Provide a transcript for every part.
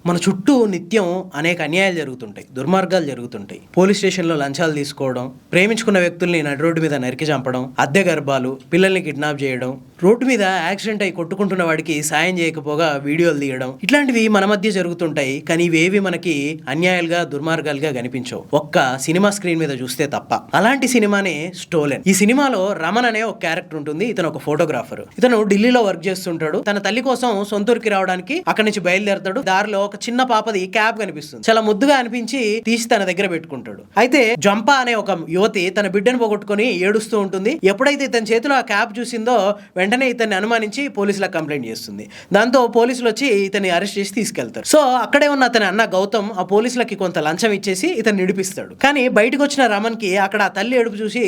మన చుట్టూ నిత్యం అనేక అన్యాయాలు జరుగుతుంటాయి, దుర్మార్గాలు జరుగుతుంటాయి. పోలీస్ స్టేషన్లో లంచాలు తీసుకోవడం, ప్రేమించుకున్న వ్యక్తుల్ని నడి రోడ్డు మీద నరికి చంపడం, అద్దె గర్భాలు, పిల్లల్ని కిడ్నాప్ చేయడం, రోడ్డు మీద యాక్సిడెంట్ అయి కొట్టుకుంటున్న వాడికి సాయం చేయకపోగా వీడియోలు తీయడం, ఇట్లాంటివి మన మధ్య జరుగుతుంటాయి. కానీ ఇవేవి మనకి అన్యాయాలుగా, దుర్మార్గాలుగా కనిపించవు, ఒక్క సినిమా స్క్రీన్ మీద చూస్తే తప్ప. అలాంటి సినిమానే స్టోలెన్. ఈ సినిమాలో రమణ్ అనే ఒక క్యారెక్టర్ ఉంటుంది. ఇతను ఒక ఫోటోగ్రాఫర్. ఇతను ఢిల్లీలో వర్క్ చేస్తుంటాడు. తన తల్లి కోసం సొంతూరికి రావడానికి అక్కడి నుంచి బయలుదేరతాడు. దారిలో ఒక చిన్న పాపది క్యాబ్ కనిపిస్తుంది. చాలా ముద్దుగా అనిపించి తీసి తన దగ్గర పెట్టుకుంటాడు. అయితే జంపా అనే ఒక యువతి తన బిడ్డను పోగొట్టుకుని ఏడుస్తూ ఉంటుంది. ఎప్పుడైతే ఇతని చేతిలో ఆ క్యాబ్ చూసిందో వెంటనే ఇతన్ని అనుమానించి పోలీసులకు కంప్లైంట్ చేస్తుంది. దాంతో పోలీసులు వచ్చి ఇతన్ని అరెస్ట్ చేసి తీసుకెళ్తారు. సో అక్కడే ఉన్న అతని అన్న గౌతమ్ ఆ పోలీసులకి కొంత లంచం ఇచ్చేసి ఇతన్ని నిడిపిస్తాడు. కానీ బయటకు వచ్చిన రమణ్ కి అక్కడ ఆ తల్లి ఏడుపు చూసి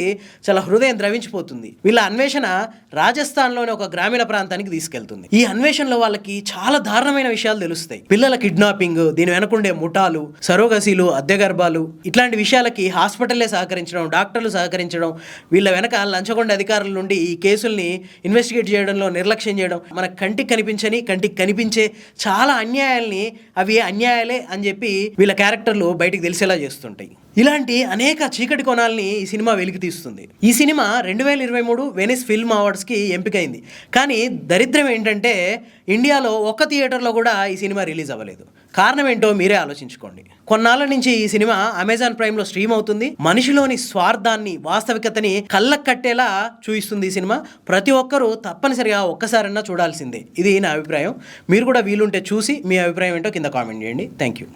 చాలా హృదయం ద్రవించిపోతుంది. వీళ్ళ అన్వేషణ రాజస్థాన్ లోని ఒక గ్రామీణ ప్రాంతానికి తీసుకెళ్తుంది. ఈ అన్వేషణలో వాళ్ళకి చాలా దారుణమైన విషయాలు తెలుస్తాయి. పిల్లల కిడ్నాపింగ్, దీని వెనకుండే ముఠాలు, సరోగసీలు, అద్దె గర్భాలు, ఇట్లాంటి విషయాలకి హాస్పిటల్లే సహకరించడం, డాక్టర్లు సహకరించడం, వీళ్ళ వెనక లంచగొండ అధికారుల నుండి ఈ కేసుల్ని ఇన్వెస్టిగేట్ చేయడంలో నిర్లక్ష్యం చేయడం, మన కంటికి కనిపించని కంటికి కనిపించే చాలా అన్యాయాల్ని అవి అన్యాయాలే అని చెప్పి వీళ్ళ క్యారెక్టర్లు బయటికి తెలిసేలా చేస్తుంటాయి. ఇలాంటి అనేక చీకటి కోణాలని ఈ సినిమా వెలికి తీస్తుంది. ఈ సినిమా 2023 వెనిస్ ఫిల్మ్ అవార్డ్స్కి ఎంపికైంది. కానీ దరిద్రం ఏంటంటే ఇండియాలో ఒక్క థియేటర్లో కూడా ఈ సినిమా రిలీజ్ అవ్వలేదు. కారణం ఏంటో మీరే ఆలోచించుకోండి. కొన్నాళ్ళ నుంచి ఈ సినిమా అమెజాన్ ప్రైమ్లో స్ట్రీమ్ అవుతుంది. మనిషిలోని స్వార్థాన్ని, వాస్తవికతని కళ్ళకు కట్టేలా చూపిస్తుంది ఈ సినిమా. ప్రతి ఒక్కరూ తప్పనిసరిగా ఒక్కసారన్నా చూడాల్సిందే. ఇది నా అభిప్రాయం. మీరు కూడా వీలుంటే చూసి మీ అభిప్రాయం ఏంటో కింద కామెంట్ చేయండి. Thank you.